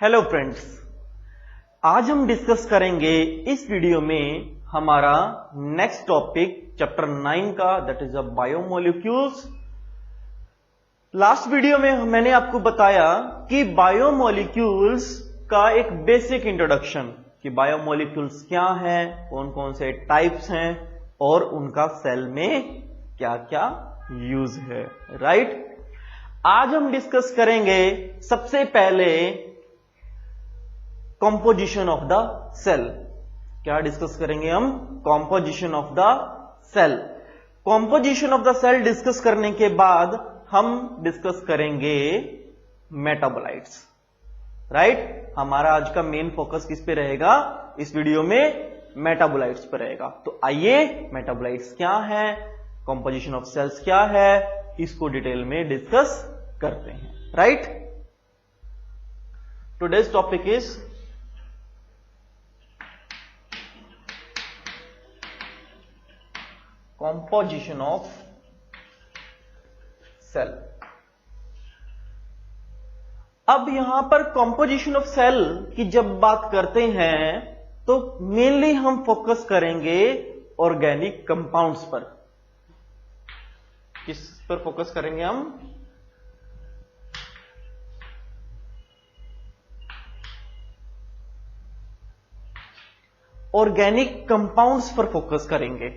Hello friends, आज हम discuss करेंगे इस वीडियो में हमारा नेक्स्ट टॉपिक चैप्टर 9 का, that is a biomolecules. Last video में मैंने आपको बताया कि बायोमोलिक्यूल्स का एक बेसिक इंट्रोडक्शन कि बायोमोलिक्यूल्स क्या हैं, कौन कौन से टाइप्स हैं और उनका सेल में क्या क्या यूज है। राइट, आज हम डिस्कस करेंगे सबसे पहले कॉम्पोजिशन ऑफ द सेल। क्या डिस्कस करेंगे हम? Composition of the cell. Composition of the cell discuss करने के बाद हम डिस्कस करेंगे मेटाबोलाइट्स। राइट, हमारा आज का मेन फोकस किस पे रहेगा इस वीडियो में? मेटाबोलाइट्स पे रहेगा। तो आइए, मेटाबोलाइट्स क्या है, कॉम्पोजिशन ऑफ सेल्स क्या है, इसको डिटेल में डिस्कस करते हैं। Right, today's topic is composition of cell। अब यहां पर composition of cell की जब बात करते हैं तो मेनली हम फोकस करेंगे ऑर्गेनिक कंपाउंड्स पर। किस पर फोकस करेंगे हम? ऑर्गेनिक कंपाउंड्स पर फोकस करेंगे।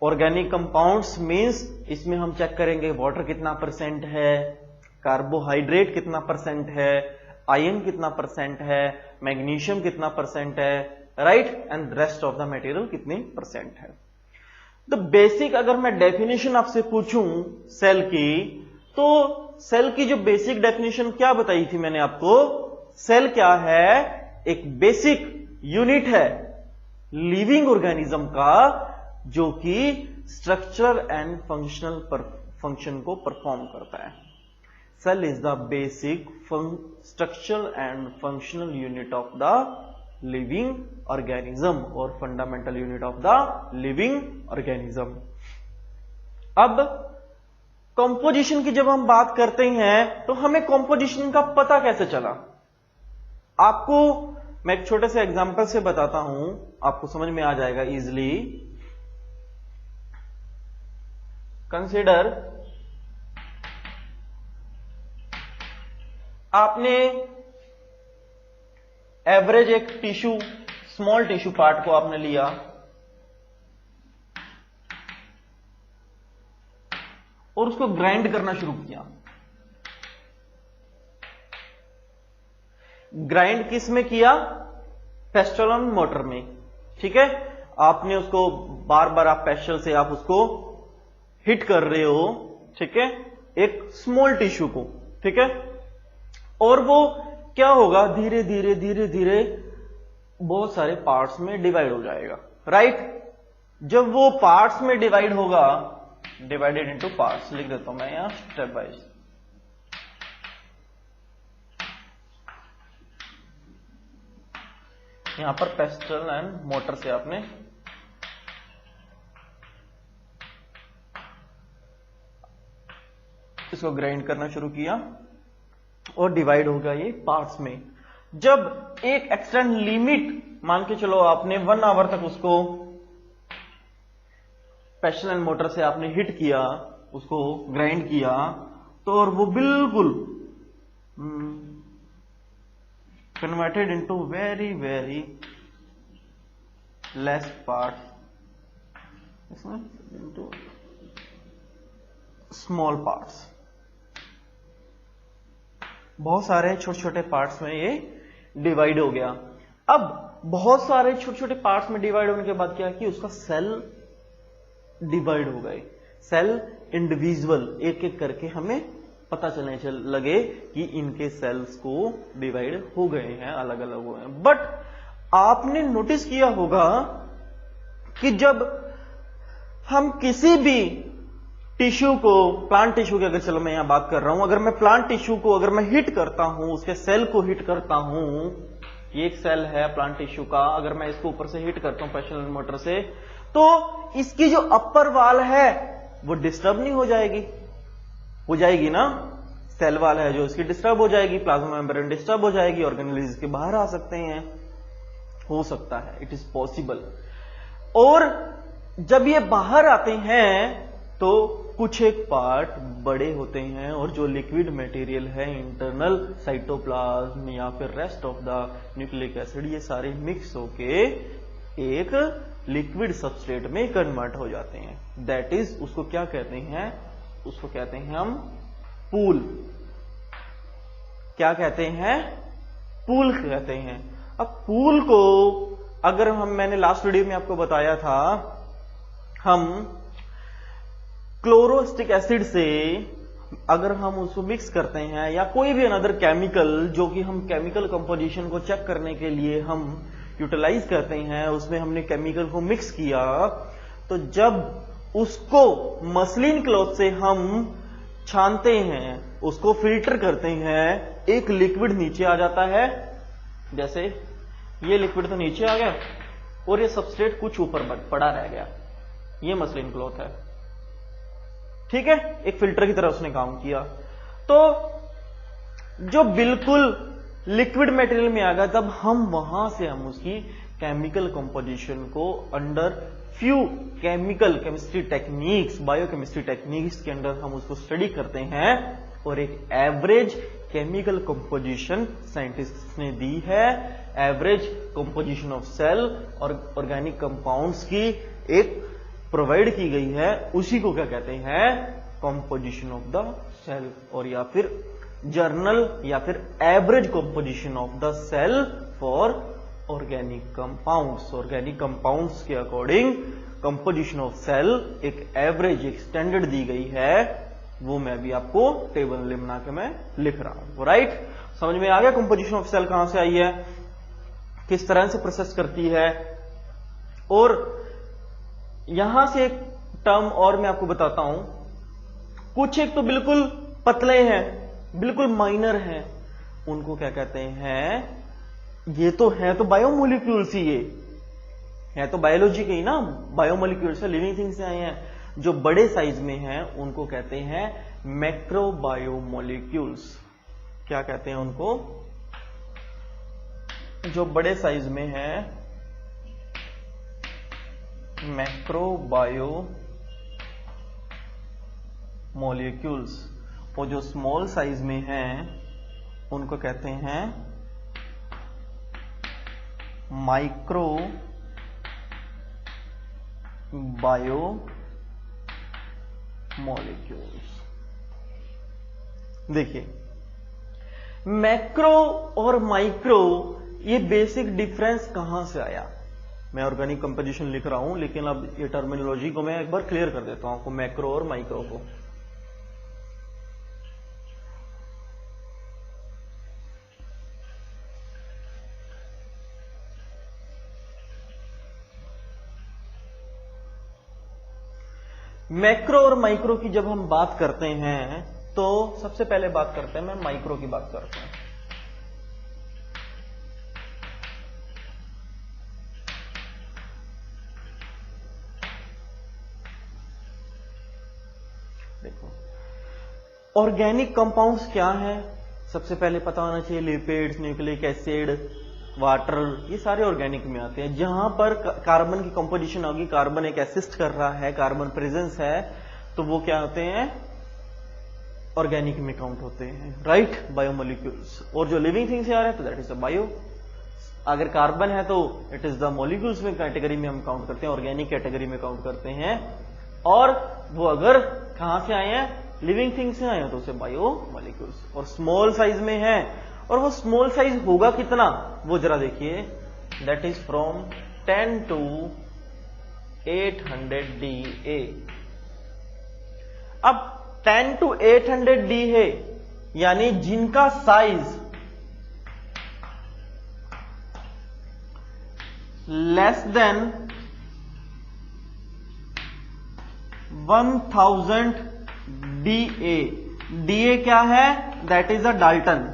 ऑर्गेनिक कंपाउंड्स मींस इसमें हम चेक करेंगे वाटर कितना परसेंट है, कार्बोहाइड्रेट कितना परसेंट है, आयरन कितना परसेंट है, मैग्नीशियम कितना परसेंट है, right, and rest of the material कितने परसेंट है। तो बेसिक अगर मैं डेफिनेशन आपसे पूछूं सेल की, तो सेल की जो बेसिक डेफिनेशन क्या बताई थी मैंने आपको? सेल क्या है? एक बेसिक यूनिट है लिविंग ऑर्गेनिज्म का जो कि स्ट्रक्चरल एंड फंक्शन को परफॉर्म करता है। Cell is the basic structural and functional unit of the living organism और fundamental unit of the living organism. अब कंपोजिशन की जब हम बात करते हैं तो हमें कंपोजिशन का पता कैसे चला? आपको मैं एक छोटे से एग्जांपल से बताता हूं, आपको समझ में आ जाएगा इजीली। कंसिडर, आपने एवरेज एक टिश्यू, स्मॉल टिश्यू पार्ट को आपने लिया और उसको ग्राइंड करना शुरू किया। ग्राइंड किस में किया? पेस्टल मोटर में। ठीक है, आपने उसको बार बार आप पेस्टल से आप उसको हिट कर रहे हो, ठीक है, एक स्मॉल टिश्यू को। ठीक है, और वो क्या होगा? धीरे धीरे धीरे धीरे बहुत सारे पार्ट्स में डिवाइड हो जाएगा। राइट, जब वो पार्ट्स में डिवाइड होगा, डिवाइडेड इनटू पार्ट्स लिख देता हूं मैं यहां स्टेप बाय स्टेप। यहां पर पेस्टल एंड मोटर से आपने इसको ग्राइंड करना शुरू किया और डिवाइड हो गया ये पार्ट्स में। जब एक एक्सटेंड लिमिट मान के चलो, आपने 1 आवर तक उसको पेस्टल एंड मोटर से आपने हिट किया, उसको ग्राइंड किया, तो और वो बिल्कुल converted into very very less parts, into small parts. बहुत सारे छोटे छोटे पार्ट्स में ये डिवाइड हो गया। अब बहुत सारे छोटे छोटे पार्ट्स में डिवाइड होने के बाद क्या कि उसका सेल डिवाइड हो गए। सेल इंडिविजुअल एक एक करके हमें पता चलने लगे कि इनके सेल्स को डिवाइड हो गए हैं, अलग अलग हुए हैं। बट आपने नोटिस किया होगा कि जब हम किसी भी टिश्यू को, प्लांट टिश्यू की अगर चलो मैं यहां बात कर रहा हूं, अगर मैं प्लांट टिश्यू को अगर मैं हिट करता हूं, उसके सेल को हिट करता हूं, ये एक सेल है प्लांट टिश्यू का, अगर मैं इसको ऊपर से हिट करता हूं पेस्टल मोटर से, तो इसकी जो अपर वाल है वो डिस्टर्ब नहीं हो जाएगी? हो जाएगी ना? सेल वाल है जो इसकी डिस्टर्ब हो जाएगी, प्लाज्मा मेम्ब्रेन डिस्टर्ब हो जाएगी, ऑर्गेनेल इसके बाहर आ सकते हैं, हो सकता है, इट इज पॉसिबल। और जब ये बाहर आते हैं तो कुछ एक पार्ट बड़े होते हैं और जो लिक्विड मटेरियल है इंटरनल साइटोप्लाज्म या फिर rest of the nucleic acid, ये सारे मिक्स होके एक लिक्विड सबस्ट्रेट में कन्वर्ट हो जाते हैं। दैट इज, उसको क्या कहते हैं, उसको कहते हैं हम पूल। क्या कहते हैं? पूल कहते हैं। अब पूल को अगर मैंने लास्ट वीडियो में आपको बताया था, हम क्लोरोस्टिक एसिड से अगर हम उसको मिक्स करते हैं या कोई भी अनदर केमिकल जो कि हम केमिकल कंपोजिशन को चेक करने के लिए हम यूटिलाइज करते हैं, उसमें हमने केमिकल को मिक्स किया, तो जब उसको मसलिन क्लॉथ से हम छानते हैं, उसको फिल्टर करते हैं, एक लिक्विड नीचे आ जाता है। जैसे ये लिक्विड तो नीचे आ गया और ये सबस्ट्रेट कुछ ऊपर पड़ा रह गया, ये मसलिन क्लॉथ है, ठीक है, एक फिल्टर की तरह उसने काम किया। तो जो बिल्कुल लिक्विड मटेरियल में आ गया, तब हम वहां से हम उसकी केमिकल कंपोजिशन को under few chemistry techniques, biochemistry techniques के अंदर हम उसको स्टडी करते हैं और एक एवरेज केमिकल कंपोजिशन साइंटिस्ट ने दी है। एवरेज कंपोजिशन ऑफ सेल और ऑर्गेनिक कंपाउंड्स की एक प्रोवाइड की गई है, उसी को क्या कहते हैं? कंपोजिशन ऑफ द सेल, और या फिर जर्नल या फिर average composition of the cell for organic compounds. Organic compounds के अकॉर्डिंग कंपोजिशन ऑफ सेल एक एवरेज, एक स्टैंडर्ड दी गई है, वो मैं भी आपको टेबल बना के मैं लिख रहा हूं। राइट, समझ में आ गया कंपोजिशन ऑफ सेल कहां से आई है, किस तरह से प्रोसेस करती है। और यहां से एक टर्म और मैं आपको बताता हूं, कुछ एक तो बिल्कुल पतले हैं, बिल्कुल माइनर हैं, उनको क्या कहते हैं? ये तो है तो बायोमोलिक्यूल्स ही, ये है तो बायोलॉजी के ही ना, बायोमोलिक्यूल्स से, लिविंग थिंग्स से आए हैं। जो बड़े साइज में हैं उनको कहते हैं मैक्रोबायोमोलिक्यूल्स। क्या कहते हैं उनको? जो बड़े साइज में है मैक्रोबायोमोलिक्यूल्स, और जो स्मॉल साइज में हैं उनको कहते हैं माइक्रो बायोमोलिक्यूल्स। देखिए, मैक्रो और माइक्रो, ये बेसिक डिफरेंस कहां से आया? मैं ऑर्गेनिक कंपोजिशन लिख रहा हूं, लेकिन अब ये टर्मिनोलॉजी को मैं एक बार क्लियर कर देता हूं आपको, मैक्रो और माइक्रो को। मैक्रो और माइक्रो की जब हम बात करते हैं तो सबसे पहले बात करते हैं, मैं माइक्रो की बात करता हूं। देखो, ऑर्गेनिक कंपाउंड्स क्या हैं? सबसे पहले पता होना चाहिए, लिपिड्स, न्यूक्लिक एसिड, वाटर, ये सारे ऑर्गेनिक में आते हैं। जहां पर कार्बन की कंपोजिशन होगी, कार्बन एक असिस्ट कर रहा है, कार्बन प्रेजेंस है, तो वो क्या होते हैं? ऑर्गेनिक में काउंट होते हैं। Right, biomolecules. और जो लिविंग थिंग्स से आ रहे हैं तो दैट इज द बायो। अगर कार्बन है तो इट इज द मॉलिक्यूल्स में कैटेगरी में हम काउंट करते हैं, ऑर्गेनिक कैटेगरी में काउंट करते हैं। और वो अगर कहां से आए हैं? लिविंग थिंग्स से आए हैं तो उसे बायोमोलिक्यूल्स। और स्मॉल साइज में है, और वो स्मॉल साइज होगा कितना, वो जरा देखिए, that is from 10 to 800 DA। अब 10 to 800 D है, यानी जिनका size less than 1000 DA। DA क्या है? That is a Dalton.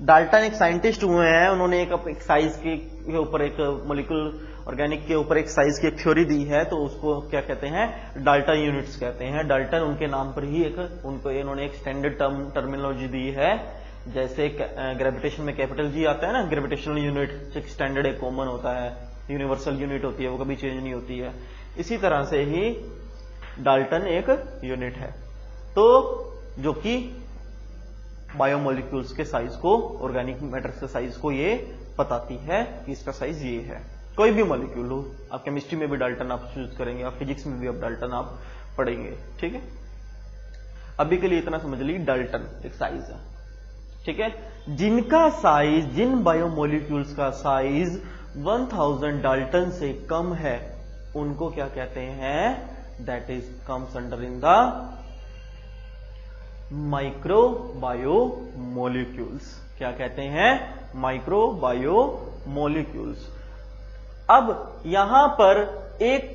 Dalton एक साइंटिस्ट हुए हैं, उन्होंने एक साइज के ऊपर एक मॉलिक्यूल ऑर्गेनिक के ऊपर एक साइज की एक थ्योरी दी है, तो उसको क्या कहते हैं, डाल्टन यूनिट्स कहते हैं। डाल्टन उनके नाम पर ही उनको इन्होंने एक स्टैंडर्ड टर्मिनोलॉजी दी है। जैसे ग्रेविटेशन में कैपिटल जी आता है ना, ग्रेविटेशनल यूनिट एक स्टैंडर्ड एक कॉमन होता है, यूनिवर्सल यूनिट होती है, वो कभी चेंज नहीं होती है। इसी तरह से ही डाल्टन एक यूनिट है, तो जो कि बायोमोलिक्यूल्स के साइज को, ऑर्गेनिक मैटर के साइज को ये बताती है कि इसका साइज ये है। कोई भी मॉलिक्यूल हो, आप केमिस्ट्री में भी डाल्टन आप यूज करेंगे, आप फिजिक्स में भी आप डाल्टन आप पढ़ेंगे, ठीक है। अभी के लिए इतना समझ ली, डाल्टन एक साइज है, ठीक है। जिनका साइज, जिन बायोमोलिक्यूल्स का साइज 1000 डाल्टन से कम है, उनको क्या कहते हैं, that is comes under in the micro biomolecules. क्या कहते हैं, माइक्रो बायोमोलिक्यूल्स। अब यहां पर एक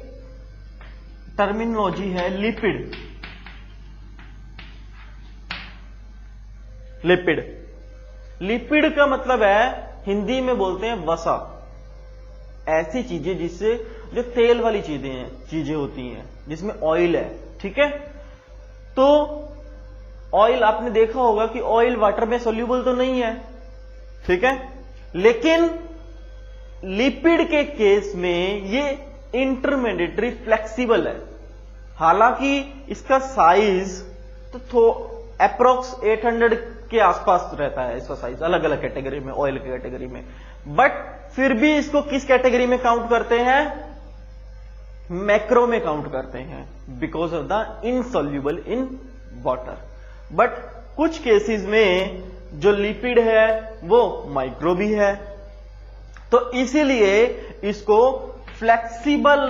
टर्मिनोलॉजी है लिपिड। लिपिड, लिपिड का मतलब है, हिंदी में बोलते हैं वसा। ऐसी चीजें जिससे, जो तेल वाली चीजें होती हैं, जिसमें ऑयल है, ठीक है। तो ऑयल आपने देखा होगा कि ऑयल वाटर में सोल्यूबल तो नहीं है, ठीक है, लेकिन लिपिड के केस में ये इंटरमीडिएटरी फ्लेक्सिबल है। हालांकि इसका साइज तो अप्रोक्स 800 के आसपास रहता है, इसका साइज अलग अलग कैटेगरी में, ऑयल की कैटेगरी में, बट फिर भी इसको किस कैटेगरी में काउंट करते हैं, मैक्रो में काउंट करते हैं, because of the insoluble in water. But कुछ केसेस में जो लिपिड है वो माइक्रो भी है, तो इसीलिए इसको फ्लेक्सिबल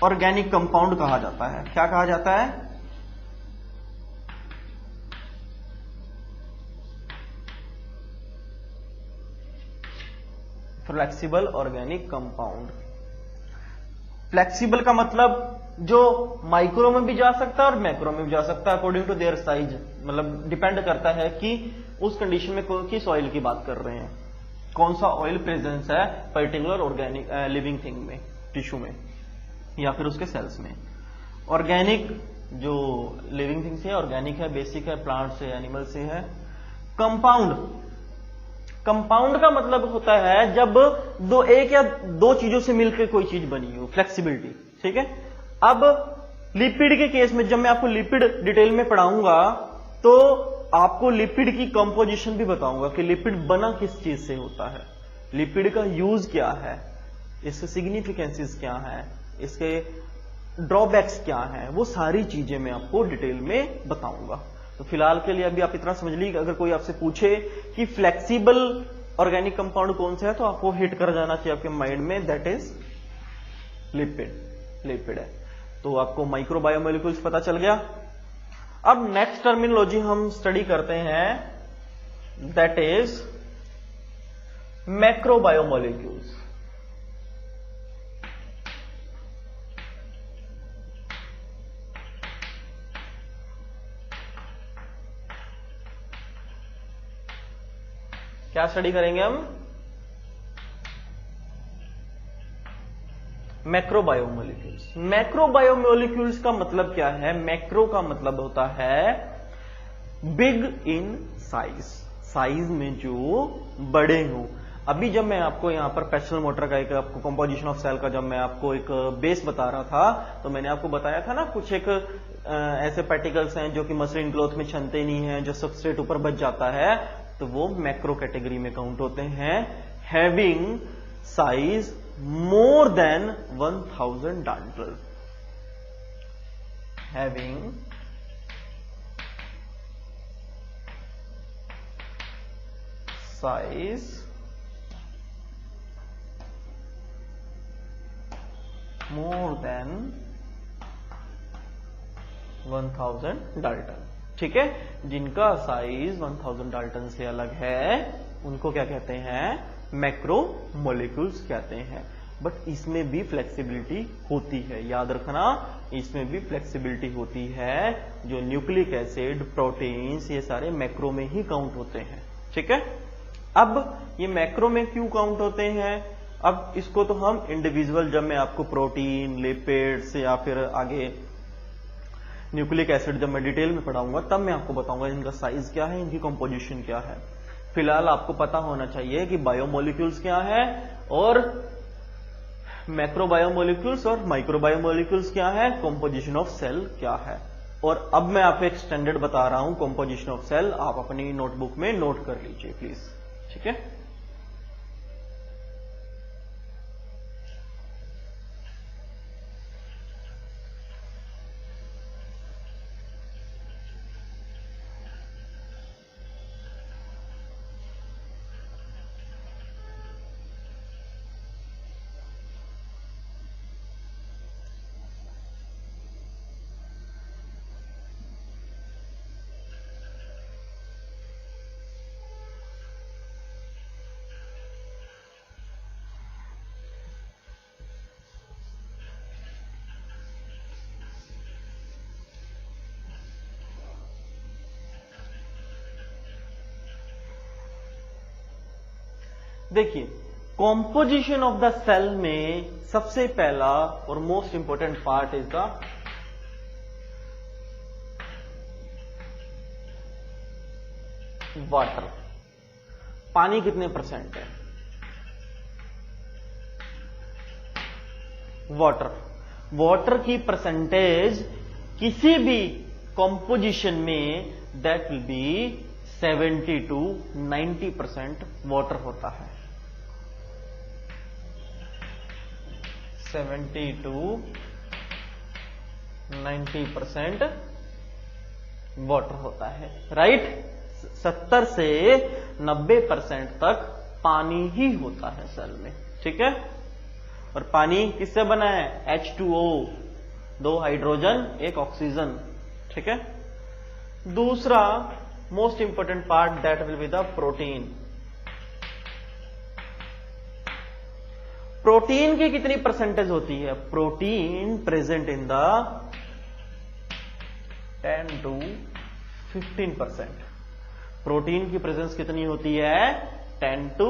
ऑर्गेनिक कंपाउंड कहा जाता है। क्या कहा जाता है, फ्लेक्सिबल ऑर्गेनिक कंपाउंड। फ्लेक्सिबल का मतलब जो माइक्रो में भी जा सकता है और मैक्रो में भी जा सकता है, अकॉर्डिंग टू देयर साइज। मतलब डिपेंड करता है कि उस कंडीशन में किस ऑयल की बात कर रहे हैं, कौन सा ऑयल प्रेजेंस है पर्टिकुलर ऑर्गेनिक लिविंग थिंग में, टिश्यू में या फिर उसके सेल्स में। ऑर्गेनिक जो लिविंग थिंग से है, ऑर्गेनिक है, बेसिक है, प्लांट से, एनिमल से है। कंपाउंड, कंपाउंड का मतलब होता है जब एक या दो चीजों से मिलकर कोई चीज बनी हो, फ्लेक्सिबिलिटी, ठीक है। अब लिपिड के केस में जब मैं आपको लिपिड डिटेल में पढ़ाऊंगा तो आपको लिपिड की कंपोजिशन भी बताऊंगा कि लिपिड बना किस चीज से होता है, लिपिड का यूज क्या है, इसके सिग्निफिकेंसेस क्या है, इसके ड्रॉबैक्स क्या है, वो सारी चीजें मैं आपको डिटेल में बताऊंगा। तो फिलहाल के लिए अभी आप इतना समझ लीजिए, अगर कोई आपसे पूछे कि फ्लेक्सिबल ऑर्गेनिक कंपाउंड कौन सा है, तो आपको हिट कर जाना चाहिए आपके माइंड में, दैट इज लिपिड। लिपिड है, तो आपको माइक्रो बायोमोलिक्यूल्स पता चल गया। अब नेक्स्ट टर्मिनोलॉजी हम स्टडी करते हैं, दैट इज मैक्रो बायोमोलिक्यूल्स। क्या स्टडी करेंगे हम, मैक्रो बायोमोलिक्यूल्स। मैक्रो बायोमोलिक्यूल्स का मतलब क्या है, मैक्रो का मतलब होता है बिग इन साइज, साइज में जो बड़े हों। अभी जब मैं आपको यहां पर पेस्टल मोटर का एक आपको कंपोजिशन ऑफ सेल का जब मैं आपको एक बेस बता रहा था, तो मैंने आपको बताया था ना कुछ एक ऐसे पार्टिकल्स हैं जो कि मसलिन क्लॉथ में छनते नहीं है, जो सबस्ट्रेट ऊपर बच जाता है, तो वो मैक्रो कैटेगरी में काउंट होते हैं, having size more than 1000 Dalton, having size more than 1000 Dalton। ठीक है, जिनका साइज 1000 डाल्टन से अलग है उनको क्या कहते हैं, मैक्रो मॉलिक्यूल्स कहते हैं। बट इसमें भी फ्लेक्सिबिलिटी होती है, याद रखना, इसमें भी फ्लेक्सिबिलिटी होती है। जो न्यूक्लिक एसिड, प्रोटीन्स, ये सारे मैक्रो में ही काउंट होते हैं। ठीक है, अब ये मैक्रो में क्यों काउंट होते हैं, अब इसको तो हम इंडिविजुअल, जब मैं आपको प्रोटीन, लिपिड्स या फिर आगे न्यूक्लिक एसिड जब मैं डिटेल में पढ़ाऊंगा तब मैं आपको बताऊंगा इनका साइज क्या है, इनकी कंपोजिशन क्या है। फिलहाल आपको पता होना चाहिए कि बायोमोलिक्यूल्स क्या है और मैक्रो बायोमोलिक्यूल्स और माइक्रो बायोमोलिक्यूल्स क्या है, कंपोजिशन ऑफ सेल क्या है। और अब मैं आपको एक स्टैंडर्ड बता रहा हूं कंपोजिशन ऑफ सेल, आप अपनी नोटबुक में नोट कर लीजिए प्लीज। ठीक है, देखिए कॉम्पोजिशन ऑफ द सेल में सबसे पहला और most important part is the water. पानी कितने परसेंट है, वाटर की परसेंटेज किसी भी कॉम्पोजिशन में that will B 70 to 90% water होता है। 70 to 90% वाटर होता है, राइट। 70 से 90% तक पानी ही होता है सेल में। ठीक है, और पानी किससे बना है, H2O, 2 हाइड्रोजन 1 ऑक्सीजन। ठीक है, दूसरा most important part that will be the protein. Protein की कितनी परसेंटेज होती है, protein present in the 10 to 15%। Protein की प्रेजेंस कितनी होती है, 10 to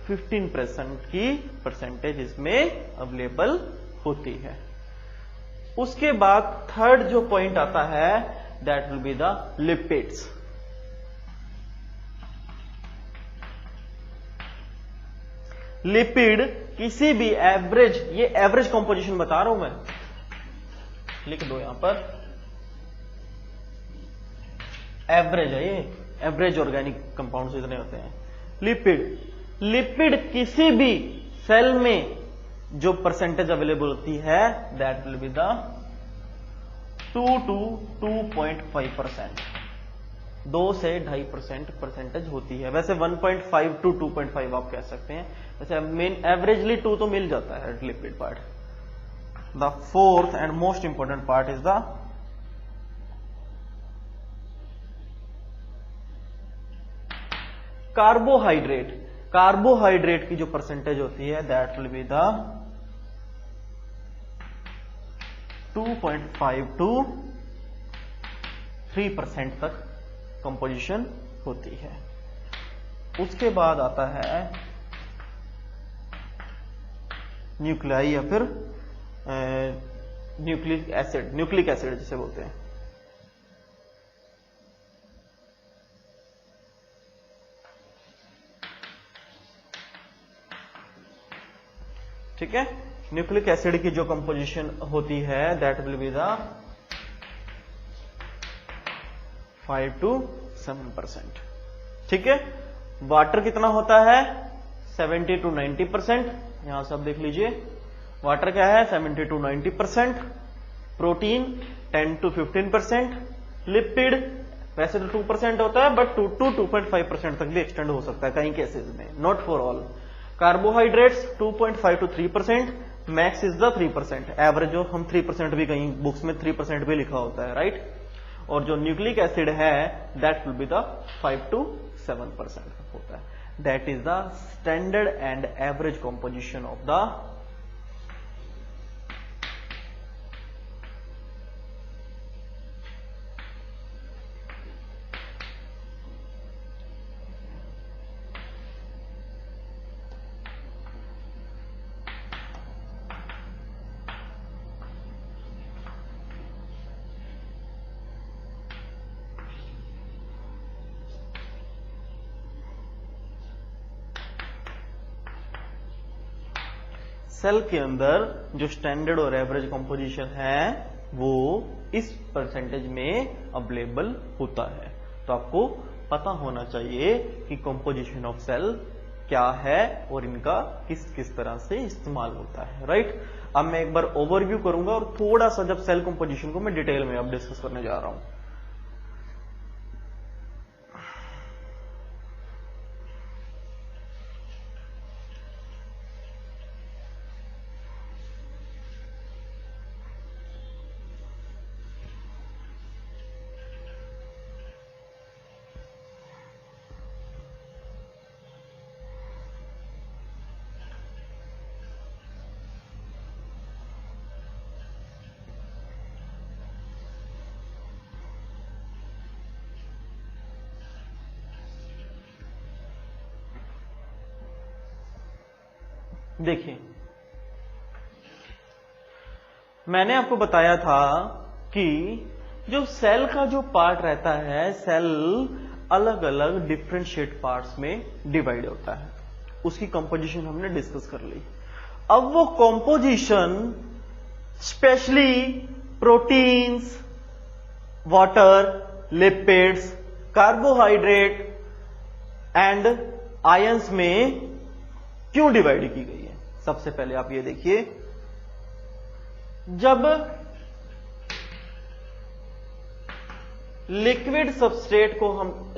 15% की परसेंटेज इसमें अवेलेबल होती है। उसके बाद थर्ड जो पॉइंट आता है that will be the lipids. Lipid किसी भी एवरेज, ये एवरेज कंपोजिशन बता रहा हूं मैं, लिख दो यहां पर, एवरेज है ये, एवरेज ऑर्गेनिक कंपाउंड्स इतने होते हैं। लिपिड किसी भी सेल में जो परसेंटेज अवेलेबल होती है that will be the 2 to 2.5%, 2 से 2.5% परसेंटेज होती है। वैसे 1.5 to 2.5 आप कह सकते हैं, वैसे मेन एवरेजली 2 तो मिल जाता है lipid part. The fourth and most important part is the carbohydrate. Carbohydrate की जो परसेंटेज होती है that will be the 2.5 to 3% तक कंपोजिशन होती है। उसके बाद आता है न्यूक्लियाई या फिर न्यूक्लिक एसिड जिसे बोलते हैं। ठीक है, न्यूक्लिक एसिड की जो कंपोजिशन होती है that will be the 5 to 7%। ठीक है, वाटर कितना होता है, 70 to 90%, यहां सब देख लीजिए, वाटर क्या है 70 to 90%, प्रोटीन 10 to 15%, लिपिड वैसे तो 2% होता है बट 2 to 2.5% तक भी एक्सटेंड हो सकता है कई केसेस में, not for all. Carbohydrates 2.5 to 3%, max is the 3%, average जो हम 3% भी कहीं बुक्स में 3% भी लिखा होता है, राइट। और जो न्यूक्लिक एसिड है that will be the 5 to 7% होता है। That is the standard and average composition of the cell के अंदर जो स्टैंडर्ड और एवरेज कंपोजिशन है वो इस परसेंटेज में अवेलेबल होता है। तो आपको पता होना चाहिए कि कंपोजिशन ऑफ सेल क्या है और इनका किस किस तरह से इस्तेमाल होता है, राइट। अब मैं एक बार ओवरव्यू करूंगा और थोड़ा सा जब सेल कंपोजिशन को मैं डिटेल में अब डिस्कस करने जा रहा हूं। देखिए, मैंने आपको बताया था कि जो सेल का जो पार्ट रहता है, सेल अलग अलग डिफरेंशिएट पार्ट्स में डिवाइड होता है। उसकी कंपोजिशन हमने डिस्कस कर ली। अब वो composition specially proteins, water, lipids, carbohydrate and ions में क्यों डिवाइड की गई है। सबसे पहले आप ये देखिए, जब लिक्विड सबस्ट्रेट को हम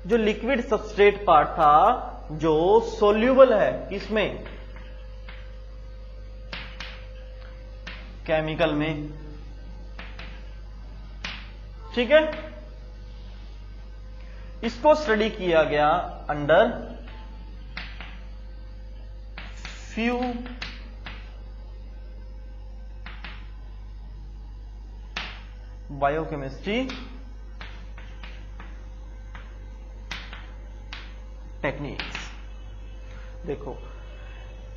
जो लिक्विड सबस्ट्रेट पार्ट था जो सोल्यूबल है किसमें, केमिकल में, ठीक है। इसको स्टडी किया गया अंडर फ्यू बायोकेमिस्ट्री टेक्निक्स। देखो,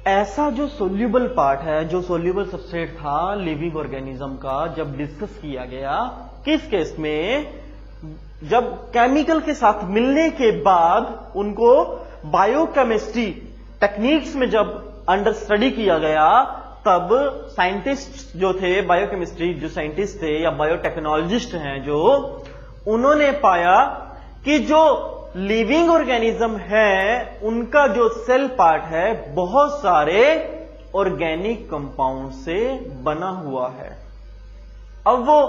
ऐसा जो सोल्यूबल पार्ट है, जो सोल्यूबल सबस्ट्रेट था लिविंग ऑर्गेनिज्म का, जब डिस्कस किया गया किस केस में, जब केमिकल के साथ मिलने के बाद उनको बायोकेमिस्ट्री टेक्निक्स में जब अंडर स्टडी किया गया, तब साइंटिस्ट जो थे, बायोकेमिस्ट्री जो साइंटिस्ट थे या बायोटेक्नोलॉजिस्ट हैं जो, उन्होंने पाया कि जो लिविंग ऑर्गेनिज्म है उनका जो सेल पार्ट है बहुत सारे ऑर्गेनिक कंपाउंड से बना हुआ है। अब वो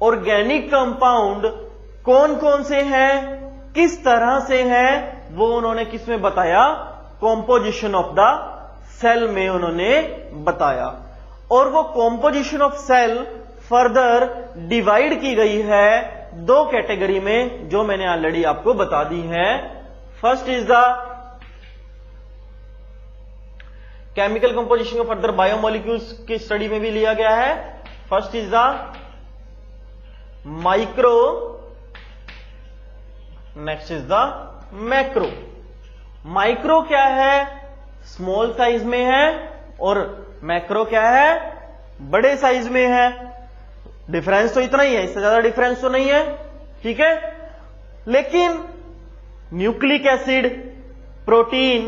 ऑर्गेनिक कंपाउंड कौन कौन से हैं, किस तरह से हैं, वो उन्होंने किस में बताया, कॉम्पोजिशन ऑफ द सेल में उन्होंने बताया। और वो composition of cell further divide की गई है दो कैटेगरी में, जो मैंने ऑलरेडी आपको बता दी है। First is the chemical composition को फर्दर बायोमोलिक्यूल्स की स्टडी में भी लिया गया है। First is the micro, next is the macro. Micro क्या है, स्मॉल साइज में है, और मैक्रो क्या है, बड़े साइज में है। डिफरेंस तो इतना ही है, इससे ज्यादा डिफरेंस तो नहीं है, ठीक है। लेकिन nucleic acid, protein,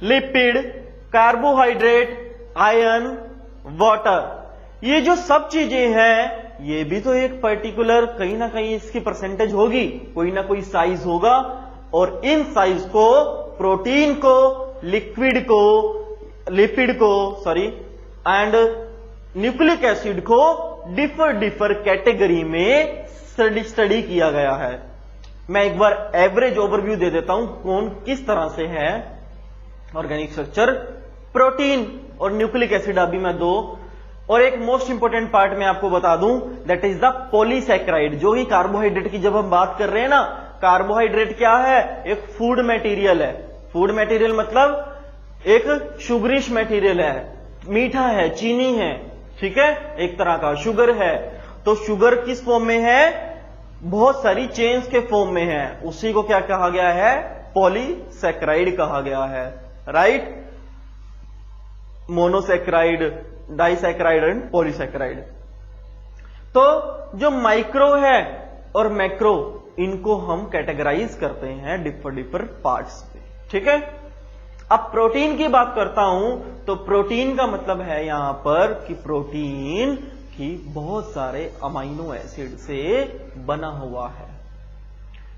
lipid, carbohydrate, ion, water, ये जो सब चीजें हैं, ये भी तो एक पर्टिकुलर कहीं ना कहीं इसकी परसेंटेज होगी, कोई ना कोई साइज होगा। और इन साइज को, प्रोटीन को, लिक्विड को, लिपिड को, सॉरी, एंड न्यूक्लिक एसिड को डिफर कैटेगरी में स्टडी किया गया है। मैं एक बार एवरेज ओवरव्यू दे देता हूं कौन किस तरह से है ऑर्गेनिक स्ट्रक्चर। प्रोटीन और न्यूक्लिक एसिड अभी मैं दो, और एक मोस्ट इंपोर्टेंट पार्ट मैं आपको बता दूं, दैट इज द पॉलीसैकेराइड। जो ही कार्बोहाइड्रेट की जब हम बात कर रहे हैं ना, कार्बोहाइड्रेट क्या है, एक फूड मटेरियल है। फूड मटेरियल मतलब एक शुगरिश मटेरियल है, मीठा है, चीनी है, ठीक है, एक तरह का शुगर है। तो शुगर किस फॉर्म में है, बहुत सारी चेन्स के फॉर्म में है, उसी को क्या कहा गया है, पॉलीसैकेराइड कहा गया है, right. Monosaccharide, disaccharide and polysaccharide. तो जो माइक्रो है और मैक्रो, इनको हम कैटेगराइज करते हैं डिफर पार्ट्स पे, ठीक है। अब प्रोटीन की बात करता हूं तो प्रोटीन का मतलब है यहां पर कि प्रोटीन की बहुत सारे अमाइनो एसिड से बना हुआ है।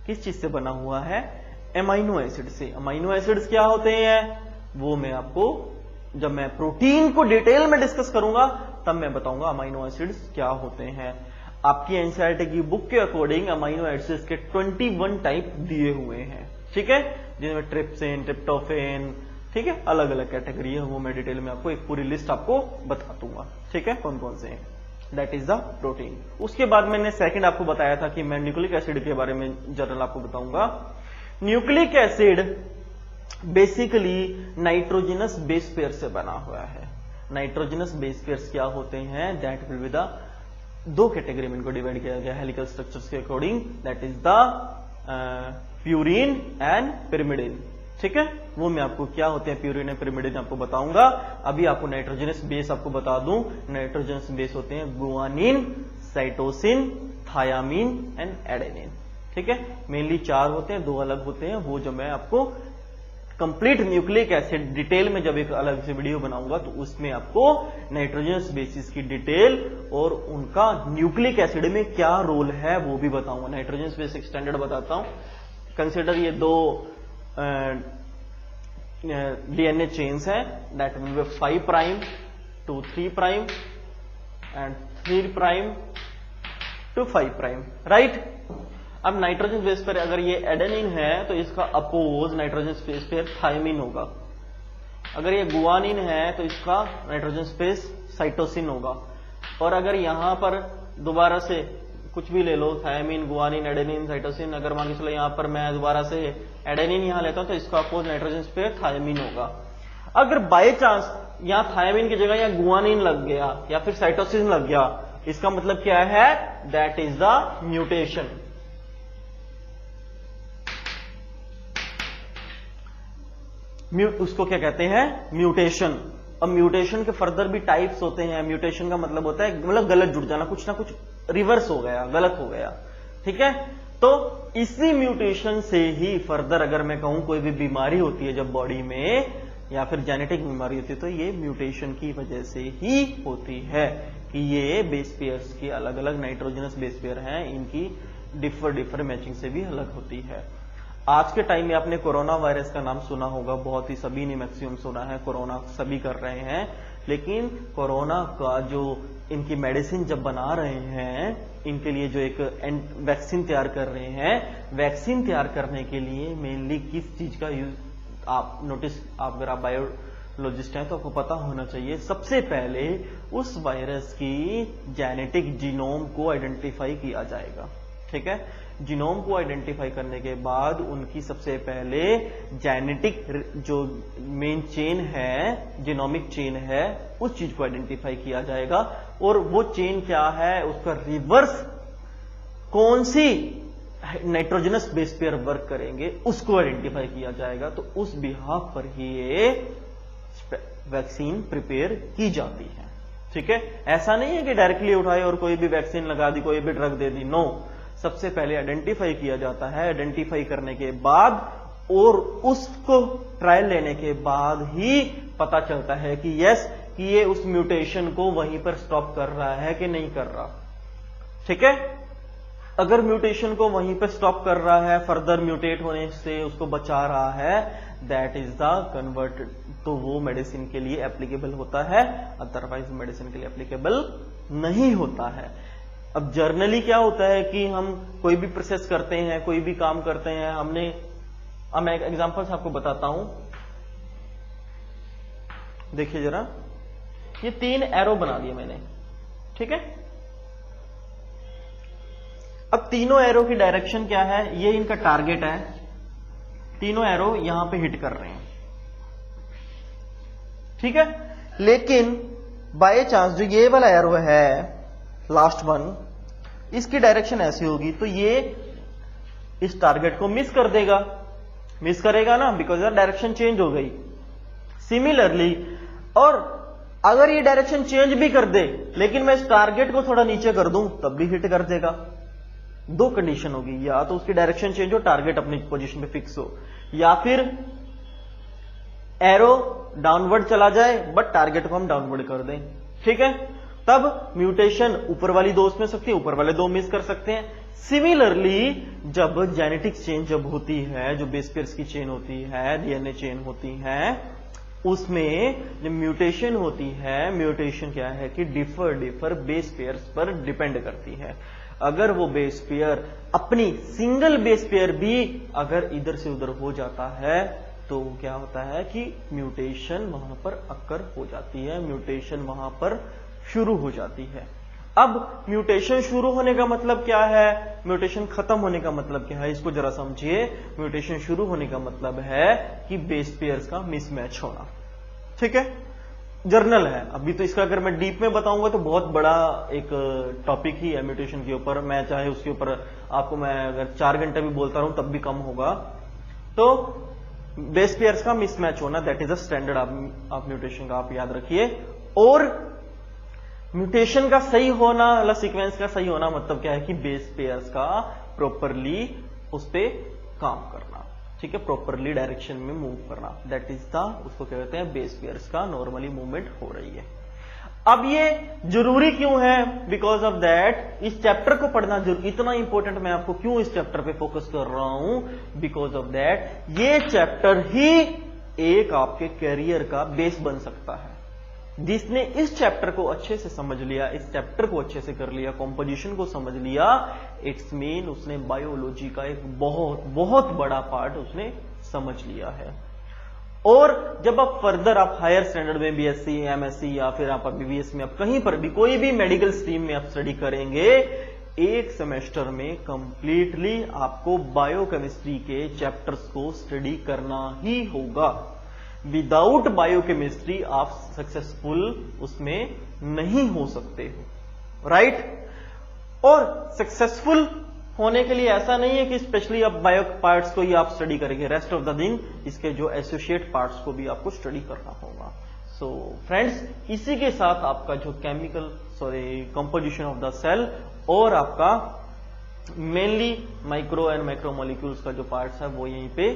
किस चीज से बना हुआ है? अमाइनो एसिड से। अमाइनो एसिड्स क्या होते हैं वो मैं आपको जब मैं प्रोटीन को डिटेल में डिस्कस करूंगा तब मैं बताऊंगा अमाइनो एसिड्स क्या होते हैं। आपकी एनसीईआरटी की बुक के अकॉर्डिंग अमाइनो एसिड्स के 21 टाइप दिए हुए हैं, ठीक है, जिनमें ट्रिप्सिन, ट्रिप्टोफेन, ठीक है, अलग अलग कैटेगरी है, वो मैं डिटेल में आपको एक पूरी लिस्ट आपको बता दूंगा, ठीक है, कौन कौन से हैं। That is the protein. उसके बाद मैंने सेकंड आपको बताया था कि मैं न्यूक्लिक एसिड के बारे में जनरल आपको बताऊंगा। Nucleic acid basically nitrogenous base pair से बना हुआ है। नाइट्रोजनस बेस पेयर्स क्या होते हैं? दैट विल बी द दो कैटेगरी में इनको डिवाइड किया गया हेलिकल स्ट्रक्चर्स के according, that is the purine and pyrimidine, ठीक है। वो मैं आपको क्या होते हैं प्यूरिन एंड पिरिमिडिन आपको बताऊंगा। अभी आपको नाइट्रोजनस बेस आपको बता दूं, नाइट्रोजनस बेस होते हैं guanine, cytosine, thiamine and adenine, ठीक है। मेनली 4 होते हैं, 2 अलग होते हैं, वो जो मैं आपको कंप्लीट न्यूक्लिक एसिड डिटेल में जब एक अलग से वीडियो बनाऊंगा तो उसमें आपको नाइट्रोजनस बेसिस की डिटेल और उनका न्यूक्लिक एसिड में क्या रोल है वो भी बताऊंगा। नाइट्रोजनस बेस स्टैंडर्ड बताता हूं। कंसिडर ये 2 डीएनए चेन्स है, that will be 5 prime to 3 prime and 3 prime to 5 prime, right. अब नाइट्रोजन बेस पर अगर ये एडेनिन है तो इसका opposite nitrogen space pair thymine होगा। अगर ये गुआनिन है तो इसका नाइट्रोजन स्पेस साइटोसिन होगा। और अगर यहां पर दोबारा से कुछ भी ले लो, थायमिन, गुआनिन, एडेनिन, साइटोसिन, अगर मान के चलो यहां पर मैं दोबारा से एडेनिन यहां लेता हूं तो इसका अपोज नाइट्रोजन स्पेस थायमिन होगा। अगर बाय चांस यहां थायमिन की जगह यहां गुआनिन लग गया या फिर साइटोसिन लग गया, इसका मतलब क्या है? That is the mutation. उसको क्या कहते हैं? म्यूटेशन। अब म्यूटेशन के फर्दर भी टाइप्स होते हैं। म्यूटेशन का मतलब होता है मतलब गलत जुड़ जाना, कुछ ना कुछ रिवर्स हो गया, गलत हो गया, ठीक है। तो इसी म्यूटेशन से ही फर्दर अगर मैं कहूं कोई भी बीमारी होती है जब बॉडी में या फिर जेनेटिक बीमारी होती है तो ये म्यूटेशन की वजह से ही होती है कि ये बेस पेयर्स की अलग अलग नाइट्रोजनस बेस पेयर हैं, इनकी डिफर मैचिंग से भी अलग होती है। आज के टाइम में आपने कोरोना वायरस का नाम सुना होगा, बहुत ही सभी ने मैक्सिमम सुना है, कोरोना सभी कर रहे हैं। लेकिन कोरोना का जो इनकी मेडिसिन जब बना रहे हैं, इनके लिए जो एक वैक्सीन तैयार कर रहे हैं, वैक्सीन तैयार करने के लिए मेनली किस चीज का यूज आप नोटिस, आप अगर आप बायोलॉजिस्ट हैं तो आपको पता होना चाहिए। सबसे पहले उस वायरस की जेनेटिक जीनोम को आइडेंटिफाई किया जाएगा, ठीक है। जीनोम को आइडेंटिफाई करने के बाद उनकी सबसे पहले जेनेटिक जो मेन चेन है, जीनोमिक चेन है, उस चीज को आइडेंटिफाई किया जाएगा। और वो चेन क्या है, उसका रिवर्स कौन सी नाइट्रोजनस बेस पेयर वर्क करेंगे उसको आइडेंटिफाई किया जाएगा। तो उस बिहाफ पर ही ये वैक्सीन प्रिपेयर की जाती है, ठीक है। ऐसा नहीं है कि डायरेक्टली उठाए और कोई भी वैक्सीन लगा दी, कोई भी ड्रग दे दी, नो। सबसे पहले आइडेंटिफाई किया जाता है, आइडेंटिफाई करने के बाद और उसको ट्रायल लेने के बाद ही पता चलता है कि यस कि ये उस म्यूटेशन को वहीं पर स्टॉप कर रहा है कि नहीं कर रहा, ठीक है। अगर म्यूटेशन को वहीं पर स्टॉप कर रहा है, फर्दर म्यूटेट होने से उसको बचा रहा है, दैट इज द कन्वर्टेड, तो वो मेडिसिन के लिए एप्लीकेबल होता है, अदरवाइज मेडिसिन के लिए एप्लीकेबल नहीं होता है। अब जर्नली क्या होता है कि हम कोई भी प्रोसेस करते हैं, कोई भी काम करते हैं, अब मैं एक एग्जांपल से आपको बताता हूं। देखिए जरा, ये 3 एरो बना दिए मैंने, ठीक है। अब तीनों एरो की डायरेक्शन क्या है, ये इनका टारगेट है, तीनों एरो यहां पे हिट कर रहे हैं, ठीक है। लेकिन बाय चांस जो ये वाला एरो है लास्ट वन, इसकी डायरेक्शन ऐसी होगी तो ये इस टारगेट को मिस कर देगा, मिस करेगा ना, बिकॉज डायरेक्शन चेंज हो गई। सिमिलरली, और अगर ये डायरेक्शन चेंज भी कर दे लेकिन मैं इस टारगेट को थोड़ा नीचे कर दूं तब भी हिट कर देगा, दो कंडीशन होगी, या तो उसकी डायरेक्शन चेंज हो, टारगेट अपनी पोजीशन पे फिक्स हो, या फिर एरो डाउनवर्ड चला जाए बट टारगेट को हम डाउनवर्ड कर दें। ठीक है, तब म्यूटेशन ऊपर वाली दो उसमें सकती है, ऊपर वाले दो मिस कर सकते हैं। सिमिलरली जब जेनेटिक चेंज जब होती है, जो बेस पेयर्स की चेन होती है, डीएनए चेन होती है, उसमें जब म्यूटेशन होती है, म्यूटेशन क्या है कि डिफर बेस पेयर्स पर डिपेंड करती है। अगर वो बेस पेयर अपनी सिंगल बेस पेयर भी अगर इधर से उधर हो जाता है तो क्या होता है कि म्यूटेशन वहां पर अक्कर हो जाती है, म्यूटेशन वहां पर शुरू हो जाती है। अब म्यूटेशन शुरू होने का मतलब क्या है, म्यूटेशन खत्म होने का मतलब क्या है, इसको जरा समझिए। म्यूटेशन शुरू होने का मतलब है कि बेस पेयर्स का मिसमैच होना। ठीक है, जर्नल है। अभी तो इसका अगर मैं डीप में बताऊंगा तो बहुत बड़ा एक टॉपिक ही है म्यूटेशन के ऊपर, मैं चाहे उसके ऊपर आपको मैं अगर 4 घंटे भी बोलता रहूं तब भी कम होगा। तो बेस पेयर्स का मिसमैच होना, दैट इज अ स्टैंडर्ड आप म्यूटेशन का आप याद रखिए। और म्यूटेशन का सही होना मतलब सीक्वेंस का सही होना मतलब क्या है कि बेस पेयर्स का प्रॉपरली उस पर काम करना। ठीक है, प्रॉपरली डायरेक्शन में मूव करना, दैट इज द, उसको क्या कहते हैं, बेस पेयर्स का नॉर्मली मूवमेंट हो रही है। अब ये जरूरी क्यों है, बिकॉज ऑफ दैट इस चैप्टर को पढ़ना जरूरी, इतना इंपॉर्टेंट मैं आपको क्यों इस चैप्टर पे फोकस कर रहा हूं, बिकॉज ऑफ दैट ये चैप्टर ही एक आपके कैरियर का बेस बन सकता है। जिसने इस चैप्टर को अच्छे से समझ लिया, इस चैप्टर को अच्छे से कर लिया, कॉम्पोजिशन को समझ लिया, इट्स मीन उसने बायोलॉजी का एक बहुत बहुत बड़ा पार्ट उसने समझ लिया है। और जब आप फर्दर आप हायर स्टैंडर्ड में बीएससी, एमएससी या फिर आप बीबीएस में, आप कहीं पर भी कोई भी मेडिकल स्ट्रीम में आप स्टडी करेंगे, एक सेमेस्टर में कंप्लीटली आपको बायोकेमिस्ट्री के चैप्टर्स को स्टडी करना ही होगा। विदाउट बायोकेमिस्ट्री आप सक्सेसफुल उसमें नहीं हो सकते हो, राइट। और सक्सेसफुल होने के लिए ऐसा नहीं है कि स्पेशली आप बायो पार्ट्स को ही आप स्टडी करेंगे, रेस्ट ऑफ द दिन इसके जो एसोसिएट पार्ट्स को भी आपको स्टडी करना होगा। सो फ्रेंड्स, इसी के साथ आपका जो कंपोजिशन ऑफ द सेल और आपका मेनली माइक्रो एंड मैक्रोमोलिक्यूल्स का जो पार्ट्स है वो यहीं पे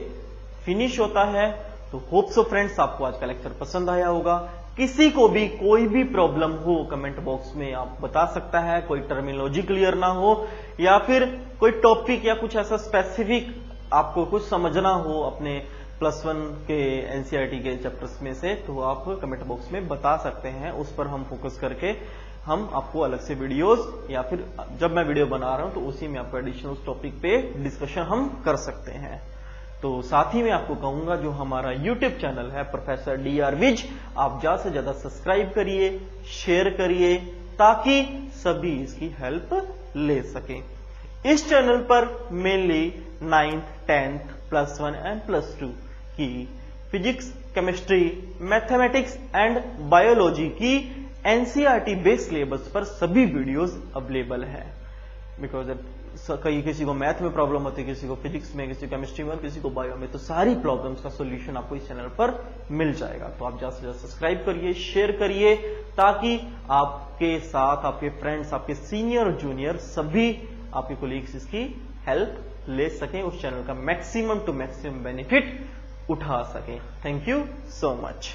फिनिश होता है। तो होप सो फ्रेंड्स आपको आज का लेक्चर पसंद आया होगा। किसी को भी कोई भी प्रॉब्लम हो कमेंट बॉक्स में आप बता सकता है, कोई टर्मिनोलॉजी क्लियर ना हो या फिर कोई टॉपिक या कुछ ऐसा स्पेसिफिक आपको कुछ समझना हो अपने +1 के एनसीईआरटी के चैप्टर्स में से, तो आप कमेंट बॉक्स में बता सकते हैं। उस पर हम फोकस करके हम आपको अलग से वीडियोस या फिर जब मैं वीडियो बना रहा हूं तो उसी में आपको एडिशनल टॉपिक पे डिस्कशन हम कर सकते हैं। तो साथ ही मैं आपको कहूंगा जो हमारा YouTube चैनल है प्रोफेसर DR विज, आप ज्यादा से ज्यादा सब्सक्राइब करिए, शेयर करिए ताकि सभी इसकी हेल्प ले सकें। इस चैनल पर मेनली 9th, 10th, +1 एंड +2 की physics, chemistry, mathematics and biology की एनसीईआरटी बेस्ड सिलेबस पर सभी वीडियोस अवेलेबल है। बिकॉज किसी को मैथ में प्रॉब्लम होती है, किसी को फिजिक्स में, किसी को केमिस्ट्री में, किसी को बायो में, तो सारी प्रॉब्लम्स का सॉल्यूशन आपको इस चैनल पर मिल जाएगा। तो आप ज्यादा से ज्यादा सब्सक्राइब करिए, शेयर करिए ताकि आपके साथ आपके फ्रेंड्स, आपके सीनियर और जूनियर सभी आपके कोलीग्स इसकी हेल्प ले सकें, उस चैनल का मैक्सिमम टू मैक्सिमम बेनिफिट उठा सकें। Thank you so much.